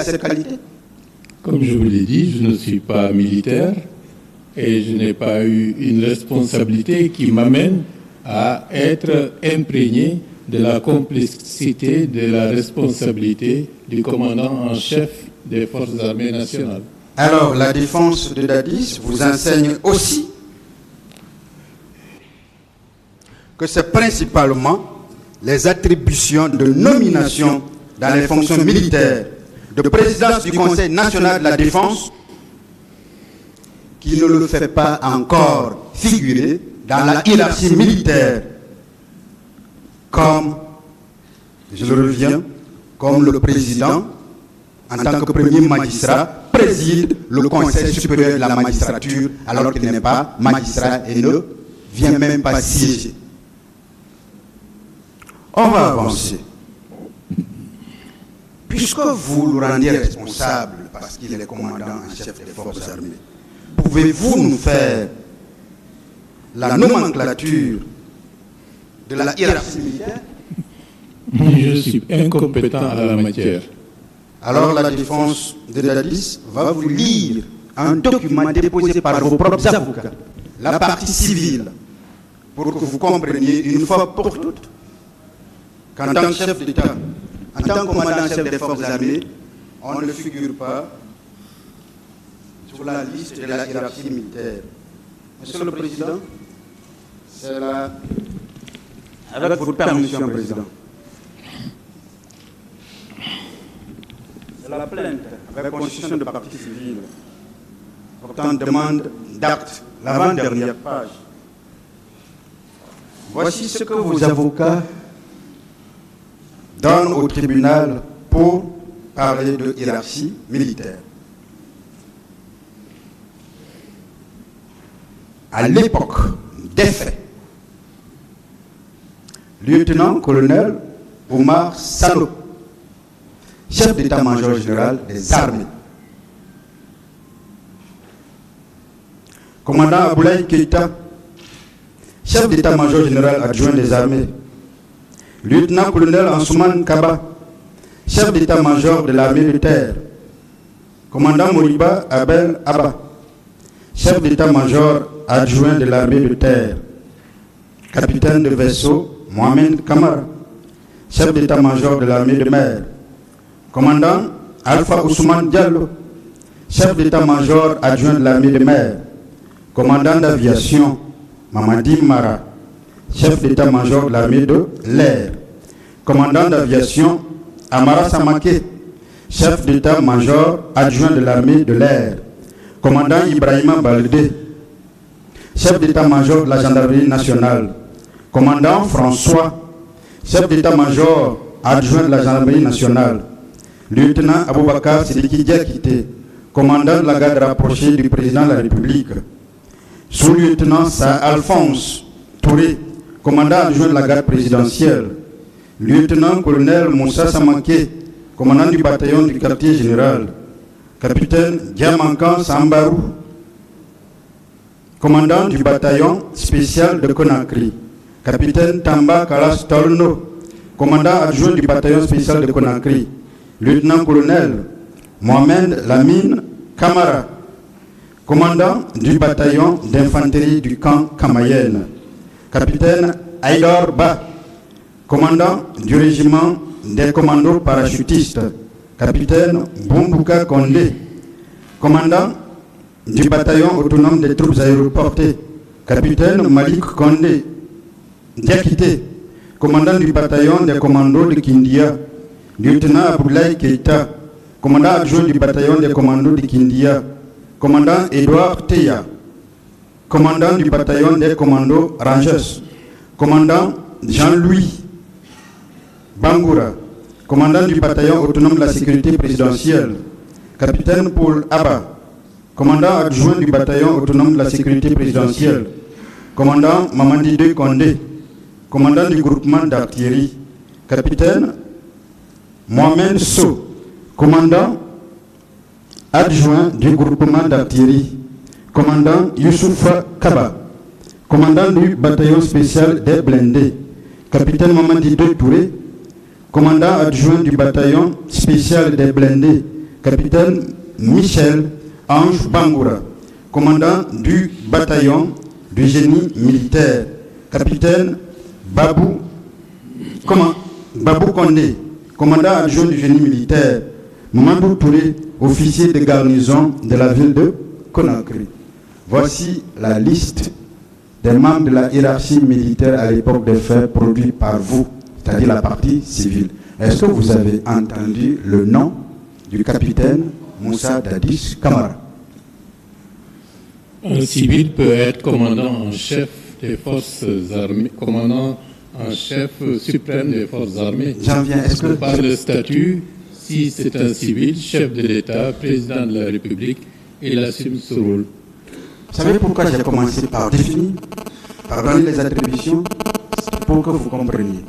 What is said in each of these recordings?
à cette qualité? Comme je vous l'ai dit, je ne suis pas militaire et je n'ai pas eu une responsabilité qui m'amène à être imprégné de la complexité de la responsabilité du commandant en chef des forces armées nationales. Alors, la défense de Dadis vous enseigne aussi que c'est principalement les attributions de nomination dans les fonctions militaires de présidence du Conseil national de la défense qui ne le fait pas encore figurer dans la hiérarchie militaire comme, je le reviens, comme le président, en tant que premier magistrat, préside le Conseil supérieur de la magistrature alors qu'il n'est pas magistrat et ne vient même pas siéger. On va avancer. Puisque vous le rendiez responsable parce qu'il est commandant en chef des forces armées, pouvez-vous nous faire la nomenclature de la hiérarchie militaire? Je suis incompétent à la matière. Alors la défense de Dadis va vous lire un document déposé par vos propres avocats, la partie civile, pour que vous compreniez une fois pour toutes qu'en tant que chef d'État, en tant que commandant-chef des forces armées, on ne figure pas sur la liste de la hiérarchie militaire. Monsieur le Président, c'est là, avec votre permission, Président. C'est la plainte avec constitution de partie civile portant demande d'acte, l'avant-dernière page. Voici ce que vos avocats donnent au tribunal pour parler de hiérarchie militaire. À l'époque des faits, lieutenant-colonel Omar Salo, chef d'état-major général des armées, commandant Aboulaye Keïta, chef d'état-major général adjoint des armées, lieutenant-colonel Ansouman Kaba, chef d'état-major de l'armée de terre, commandant Moriba Abel Abba, chef d'état-major adjoint de l'armée de terre, capitaine de vaisseau Mohamed Kamara, chef d'état-major de l'armée de mer, commandant Alpha Ousmane Diallo, chef d'état-major adjoint de l'armée de mer, commandant d'aviation Mamadi Mara, chef d'état-major de l'armée de l'air, commandant d'aviation Amara Samake, chef d'état-major adjoint de l'armée de l'air, commandant Ibrahima Baldé, chef d'état-major de la gendarmerie nationale, commandant François, chef d'état-major adjoint de la gendarmerie nationale, lieutenant Aboubakar Sidiki Diakité, commandant de la garde rapprochée du président de la République, sous-lieutenant Alphonse Touré, commandant adjoint de la garde présidentielle, lieutenant-colonel Moussa Samake, commandant du bataillon du quartier général, capitaine Diamankan Sambarou, commandant du bataillon spécial de Conakry, capitaine Tamba Kalas Tolno, commandant adjoint du bataillon spécial de Conakry, lieutenant-colonel Mohamed Lamine Kamara, commandant du bataillon d'infanterie du camp Kamayenne, capitaine Aïdor Ba, commandant du régiment des commandos parachutistes, capitaine Bombouka Kondé, commandant du bataillon autonome des troupes aéroportées, capitaine Malik Kondé Diakité, commandant du bataillon des commandos de Kindia, lieutenant Aboulaye Keïta, commandant adjoint du bataillon des commandos de Kindia, commandant Edouard Teya, commandant du bataillon des commandos Rangers, commandant Jean-Louis Bangoura, commandant du bataillon autonome de la sécurité présidentielle, capitaine Paul Abba, commandant adjoint du bataillon autonome de la sécurité présidentielle, commandant Mamadi De Kondé, commandant du groupement d'artillerie, capitaine Mohamed So, commandant adjoint du groupement d'artillerie, commandant Youssoufa Kaba, commandant du bataillon spécial des blindés, capitaine Mamadi De Touré, commandant adjoint du bataillon spécial des blindés, capitaine Michel Ange Bangoura, commandant du bataillon du génie militaire, capitaine Babou Kondé, commandant adjoint du génie militaire, Mamadou Touré, officier de garnison de la ville de Conakry. Voici la liste des membres de la hiérarchie militaire à l'époque des faits produits par vous, c'est-à-dire la partie civile. Est-ce que vous avez entendu le nom du capitaine Moussa Dadis Camara? Un civil peut être commandant en chef des forces armées, commandant en chef suprême des forces armées. J'en viens. Est-ce que par le statut, si c'est un civil, chef de l'État, président de la République, il assume ce rôle. Vous savez pourquoi j'ai commencé par définir, par donner les attributions? C'est pour que vous compreniez.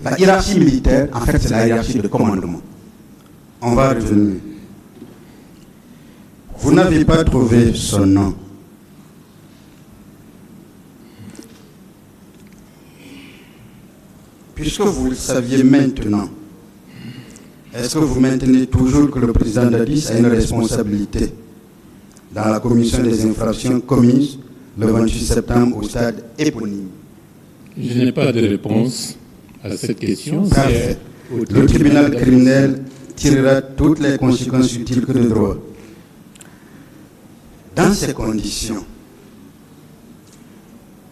La hiérarchie militaire, en fait, c'est la hiérarchie de commandement. On va revenir. Vous n'avez pas trouvé son nom. Puisque vous le saviez maintenant, est-ce que vous maintenez toujours que le président Dadis a une responsabilité dans la commission des infractions commises le 28 septembre au stade éponyme? Je n'ai pas de réponse à cette question. Parfait. Le tribunal criminel tirera toutes les conséquences utiles que de droit. Dans ces conditions,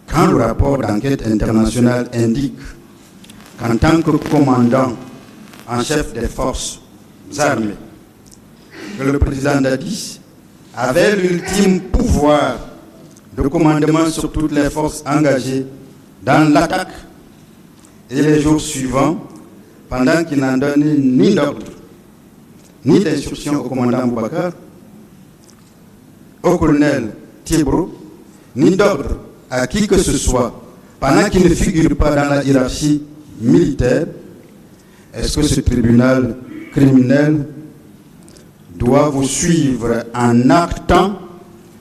quand le rapport d'enquête internationale indique qu'en tant que commandant en chef des forces armées, que le président Dadis avait l'ultime pouvoir de commandement sur toutes les forces engagées dans l'attaque et les jours suivants, pendant qu'il n'en donnait ni d'ordre, ni d'instruction au commandant Boubacar, au colonel Thiebro, ni d'ordre à qui que ce soit, pendant qu'il ne figure pas dans la hiérarchie militaire, est-ce que ce tribunal criminel doit vous suivre en actant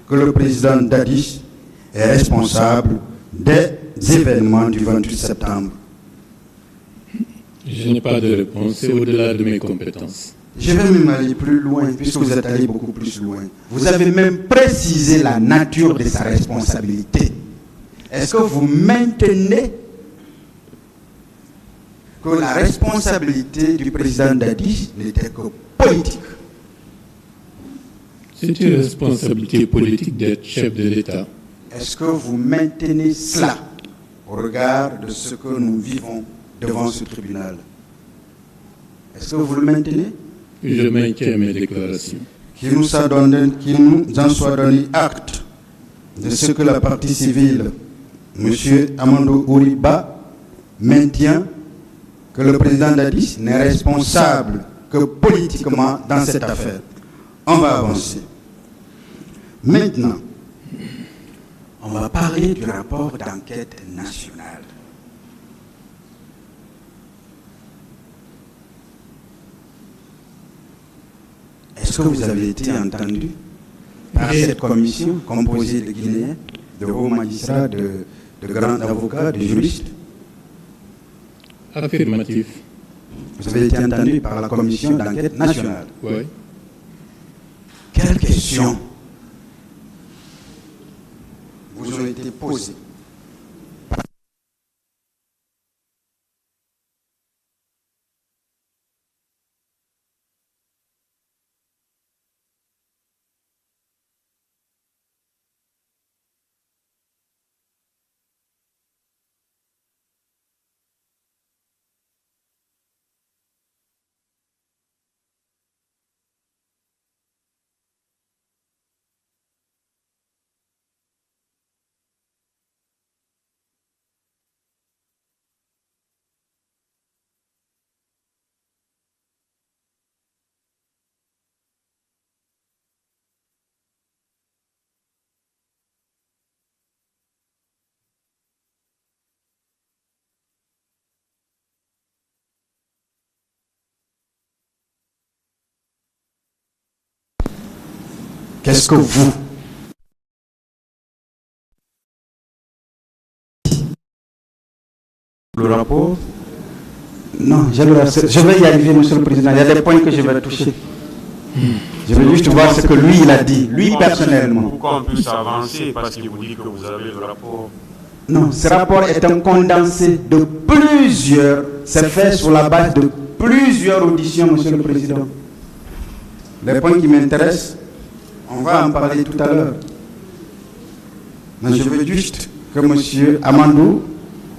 que le président Dadis est responsable des événements du 28 septembre? Je n'ai pas de réponse, c'est au-delà de mes compétences. Je vais même aller plus loin, puisque vous êtes allé beaucoup plus loin. Vous avez même précisé la nature de sa responsabilité. Est-ce que vous maintenez que la responsabilité du président Dadis n'était que politique? C'est une responsabilité politique d'être chef de l'État. Est-ce que vous maintenez cela au regard de ce que nous vivons devant ce tribunal? Est-ce que vous le maintenez? Je maintiens mes déclarations. Qu'il nous en soit donné acte de ce que la partie civile, M. Amadou Ouriba, maintient que le président Dadis n'est responsable que politiquement dans cette affaire. On va avancer. Maintenant, on va parler du rapport d'enquête nationale. Est-ce que vous avez été entendu par cette commission composée de Guinéens, de hauts magistrats, de grands avocats, de juristes? Affirmatif. Vous avez été entendu par la commission d'enquête nationale? Oui. Quelles questions vous ont été posées? Qu'est-ce que vous le rapport Non, je vais y arriver, Monsieur le Président. Il y a des points que je vais toucher. Je veux juste voir ce que lui, il a dit, lui personnellement. Pour qu'on puisse avancer, parce qu'il vous dit que vous avez le rapport. Non, ce rapport est un condensé de plusieurs, c'est fait sur la base de plusieurs auditions, Monsieur le Président. Les points qui m'intéressent, on va en parler tout à l'heure. Mais je veux juste que M. Amadou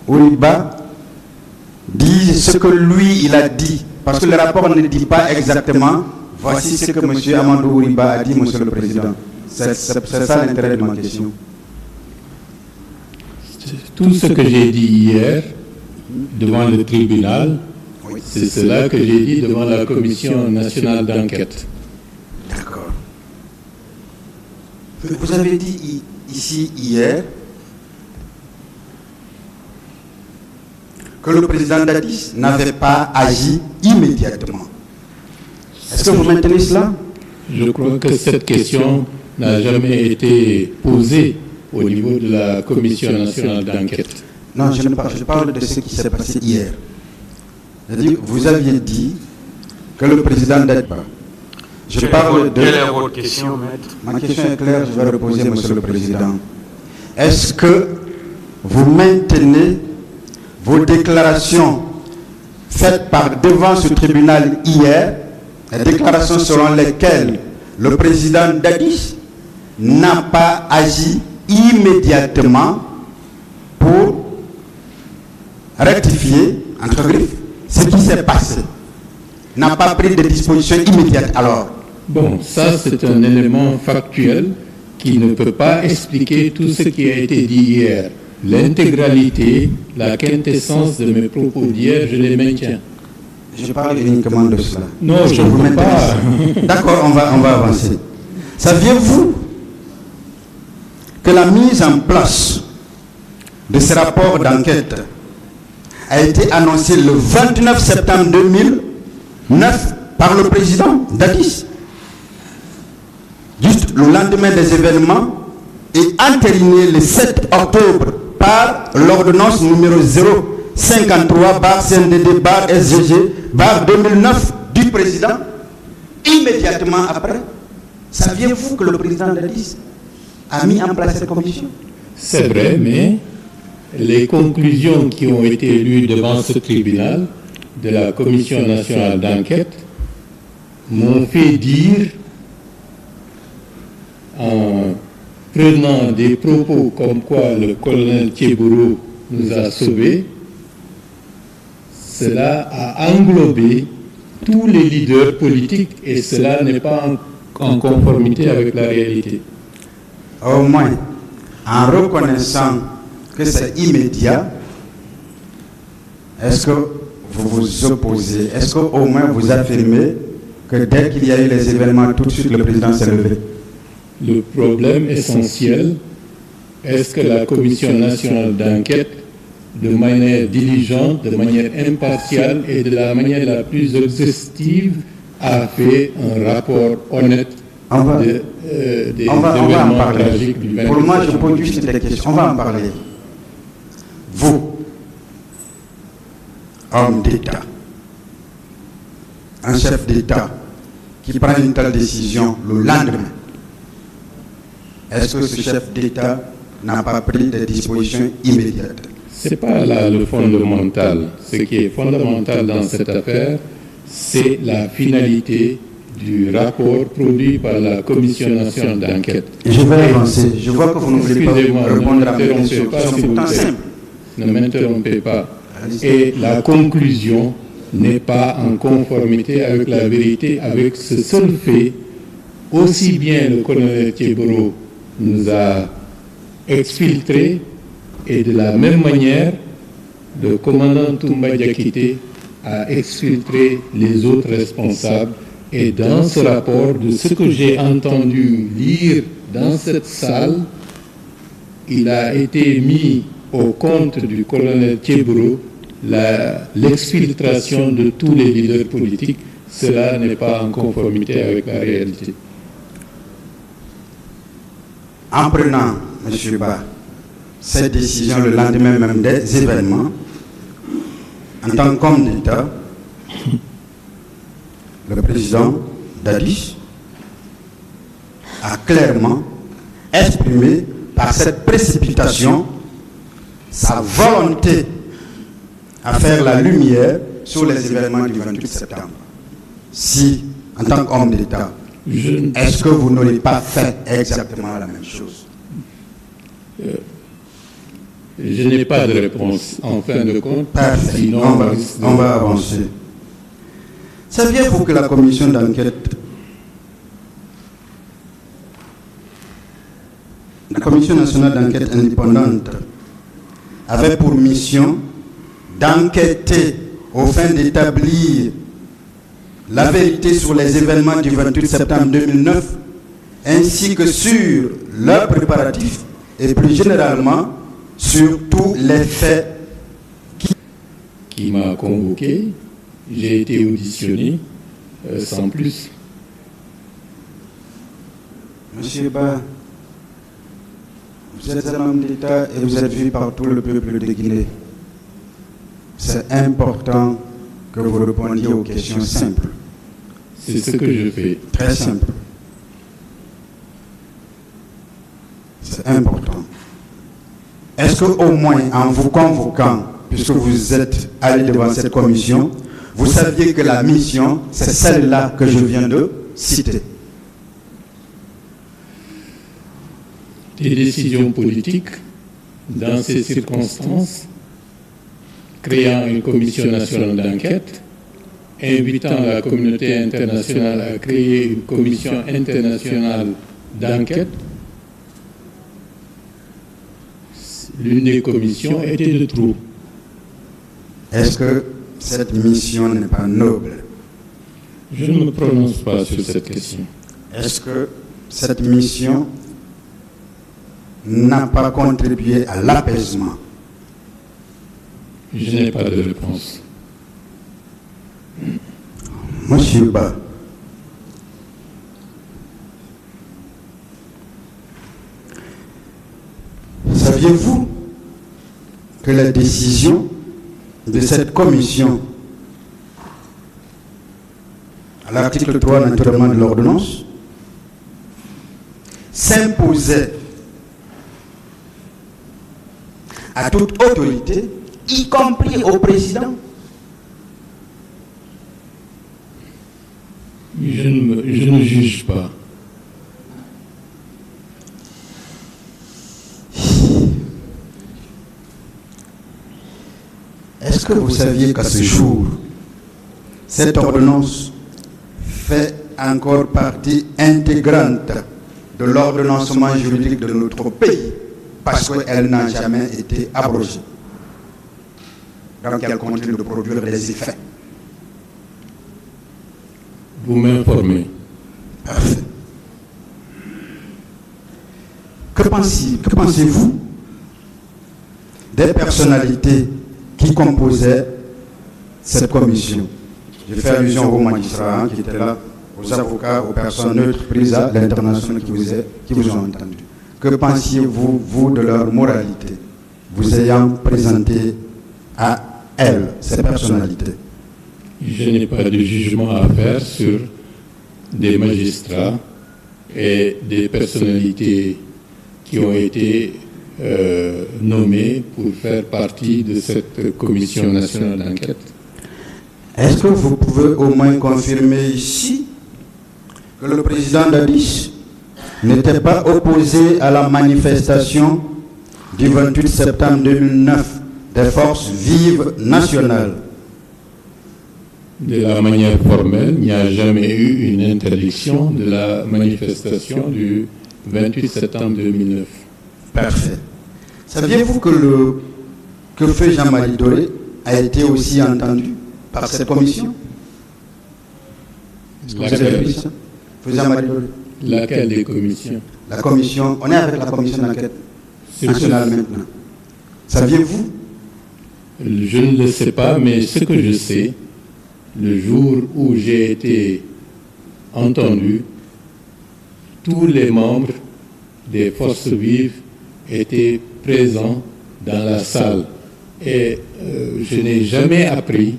Ouriba dise ce que lui, il a dit. Parce que le rapport ne dit pas exactement, voici ce que M. Amadou Ouriba a dit, Monsieur le Président. C'est ça l'intérêt de ma question. Tout ce que j'ai dit hier devant le tribunal, c'est cela que j'ai dit devant la Commission nationale d'enquête. D'accord. Vous avez dit ici hier que le président Dadis n'avait pas agi immédiatement. Est-ce que vous maintenez cela? Je crois que cette question n'a jamais été posée au niveau de la Commission nationale d'enquête. Non, je parle de ce qui s'est passé hier. Vous aviez dit que le président Dadis... Quelle est votre question, maître? Ma question est claire, je vais reposer, Monsieur le Président. Est-ce que vous maintenez vos déclarations faites par devant ce tribunal hier, les déclarations selon lesquelles le président Dadis n'a pas agi immédiatement pour rectifier, entre griffes, ce qui s'est passé, n'a pas pris de dispositions immédiates alors? Bon, ça c'est un élément factuel qui ne peut pas expliquer tout ce qui a été dit hier. L'intégralité, la quintessence de mes propos d'hier, je les maintiens. Je parle uniquement de cela. Non, je ne peux pas. D'accord, on va avancer. Saviez-vous que la mise en place de ce rapport d'enquête a été annoncée le 29 septembre 2009 par le président Dadis, juste le lendemain des événements, et entériné le 7 octobre par l'ordonnance numéro 053/CNDD/SGG/2009 du président, immédiatement après? Saviez-vous que le président Dadis a mis en place cette commission? C'est vrai, mais les conclusions qui ont été lues devant ce tribunal de la Commission nationale d'enquête m'ont fait dire, en prenant des propos comme quoi le colonel Tchebourou nous a sauvés, cela a englobé tous les leaders politiques et cela n'est pas en conformité avec la réalité. Au moins, en reconnaissant que c'est immédiat, est-ce que vous vous opposez? Est-ce qu'au moins vous affirmez que dès qu'il y a eu les événements, tout de suite le président s'est levé? Le problème essentiel, est-ce que la Commission nationale d'enquête, de manière diligente, de manière impartiale et de la manière la plus exhaustive, a fait un rapport honnête des événements tragiques du 20. Pour moi, je pose juste des questions. On va en parler. Vous, homme d'État, un chef d'État qui prend une telle décision le lendemain, est-ce que ce chef d'État n'a pas pris des dispositions immédiates? Ce n'est pas là le fondamental. Ce qui est fondamental dans cette affaire, c'est la finalité du rapport produit par la Commission nationale d'enquête. Je vais avancer. Je vois que vous ne voulez pas répondre à mes questions. C'est pourtant simple. Ne m'interrompez pas. Et la conclusion n'est pas en conformité avec la vérité, avec ce seul fait. Aussi bien le colonel Tchebourou nous a exfiltrés, et de la même manière, le commandant Toumba Diakité a exfiltré les autres responsables. Et dans ce rapport, de ce que j'ai entendu lire dans cette salle, il a été mis au compte du colonel Tchebourou l'exfiltration de tous les leaders politiques. Cela n'est pas en conformité avec la réalité. En prenant, M. Ba, cette décision le lendemain même des événements, en tant qu'homme d'État, le président Dadis a clairement exprimé par cette précipitation sa volonté à faire la lumière sur les événements du 28 septembre. Si, en tant qu'homme d'État, est-ce que vous n'aurez pas fait exactement la même chose? Je n'ai pas de réponse en fin de compte. Parfait. Sinon, On va avancer. Saviez-vous que la commission d'enquête, la Commission nationale d'enquête indépendante, avait pour mission d'enquêter aux fins d'établir la vérité sur les événements du 28 septembre 2009, ainsi que sur leurs préparatifs et plus généralement sur tous les faits qui m'a convoqué. J'ai été auditionné sans plus. Monsieur Ba, vous êtes un homme d'État et vous êtes vu par tout le peuple de Guinée. C'est important que vous répondiez aux questions simples. C'est ce que je fais. Très simple. C'est important. Est-ce qu'au moins en vous convoquant, puisque vous êtes allé devant cette commission, vous saviez que la mission, c'est celle-là que je viens de citer? Des décisions politiques, dans ces circonstances, créant une commission nationale d'enquête, invitant la communauté internationale à créer une commission internationale d'enquête. L'une des commissions était de trop. Est-ce que cette mission n'est pas noble? Je ne me prononce pas sur cette question. Est-ce que cette mission n'a pas contribué à l'apaisement? Je n'ai pas de réponse. Monsieur Ba, saviez-vous que la décision de cette commission, à l'article 3 naturellement de l'ordonnance, s'imposait à toute autorité, y compris au président? Je ne juge pas. Est-ce que vous saviez qu'à ce jour, cette ordonnance fait encore partie intégrante de l'ordonnancement juridique de notre pays, parce qu'elle n'a jamais été abrogée? Donc elle continue de produire des effets. Vous m'informez. Parfait. Que pensez-vous des personnalités qui composaient cette commission? Je fais allusion aux magistrats qui étaient là, aux avocats, aux personnes neutres prises à l'international qui vous ont entendu. Que pensiez-vous, vous, de leur moralité, vous ayant présenté à elles, ces personnalités? Je n'ai pas de jugement à faire sur des magistrats et des personnalités qui ont été nommés pour faire partie de cette commission nationale d'enquête. Est-ce que vous pouvez au moins confirmer ici que le président Dadis n'était pas opposé à la manifestation du 28 septembre 2009 des forces vives nationales? De la manière formelle, il n'y a jamais eu une interdiction de la manifestation du 28 septembre 2009. Parfait. Saviez-vous que feu Jean-Marie Doré a été aussi entendu par cette commission? Est-ce que vous avez appris ça? Feu Jean-Marie Doré. Laquelle des commissions? La commission, on est avec la commission d'enquête nationale maintenant. Saviez-vous? Je ne le sais pas, mais ce que je sais, le jour où j'ai été entendu, tous les membres des forces vives étaient présents dans la salle Et je n'ai jamais appris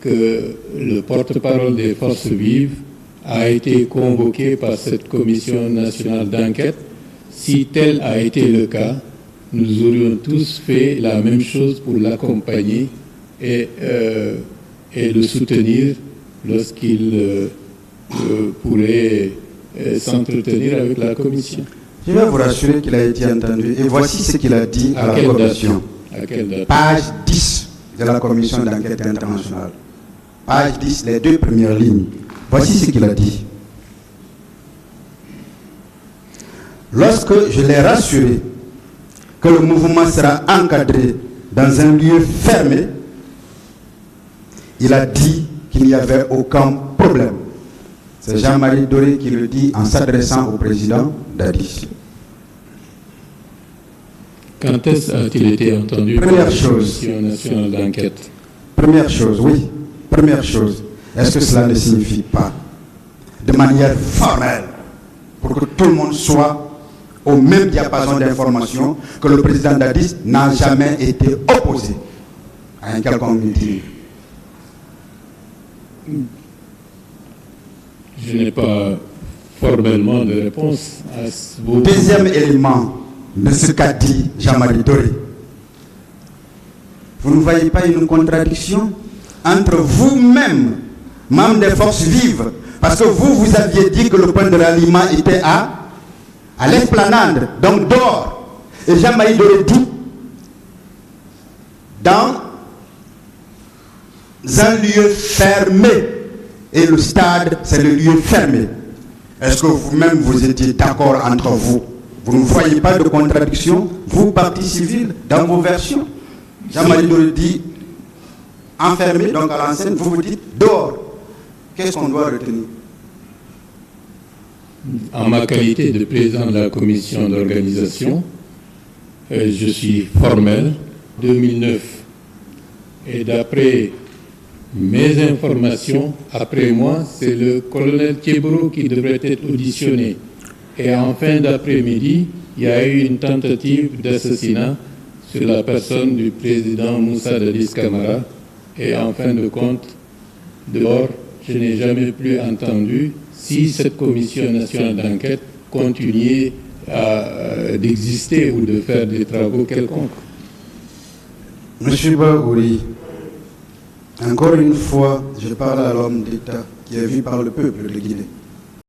que le porte-parole des forces vives a été convoqué par cette commission nationale d'enquête. Si tel a été le cas, nous aurions tous fait la même chose pour l'accompagner et le soutenir lorsqu'il pourrait s'entretenir avec la commission. Je vais vous rassurer qu'il a été entendu. Et voici ce qu'il a dit à la commission. À quelle date? Page 10 de la commission d'enquête internationale. Page 10, les 2 premières lignes. Voici ce qu'il a dit. Lorsque je l'ai rassuré que le mouvement sera encadré dans un lieu fermé, il a dit qu'il n'y avait aucun problème. C'est Jean-Marie Doré qui le dit en s'adressant au président Dadis. Quand est-ce a-t-il été entendu par la Commission nationale d'enquête? Première chose, oui. Première chose, est-ce que cela ne signifie pas, de manière formelle, pour que tout le monde soit au même diapason d'information, que le président Dadis n'a jamais été opposé à un quelconque meeting? Je n'ai pas formellement de réponse à vos... Deuxième élément de ce qu'a dit Jean-Marie Doré. Vous ne voyez pas une contradiction entre vous-même, membres des forces vives, parce que vous aviez dit que le point de ralliement était à l'esplanade, donc dehors. Et Jean-Marie Doré dit, dans un lieu fermé. Et le stade, c'est le lieu fermé. Est-ce que vous-même, vous étiez d'accord entre vous? Vous ne voyez pas de contradiction, vous, parti civil, dans vos versions? Jean-Marie Doré dit enfermé, donc à l'enseigne, vous vous dites dehors. Qu'est-ce qu'on doit retenir? En ma qualité de président de la commission d'organisation, je suis formel 2009. Et d'après mes informations, après moi, c'est le colonel Thiebro qui devrait être auditionné. Et en fin d'après-midi, il y a eu une tentative d'assassinat sur la personne du président Moussa Dadis Camara. Et en fin de compte, dehors, je n'ai jamais plus entendu si cette commission nationale d'enquête continuait d'exister ou de faire des travaux quelconques. Monsieur Baouri, encore une fois, je parle à l'homme d'État qui est vu par le peuple de Guinée.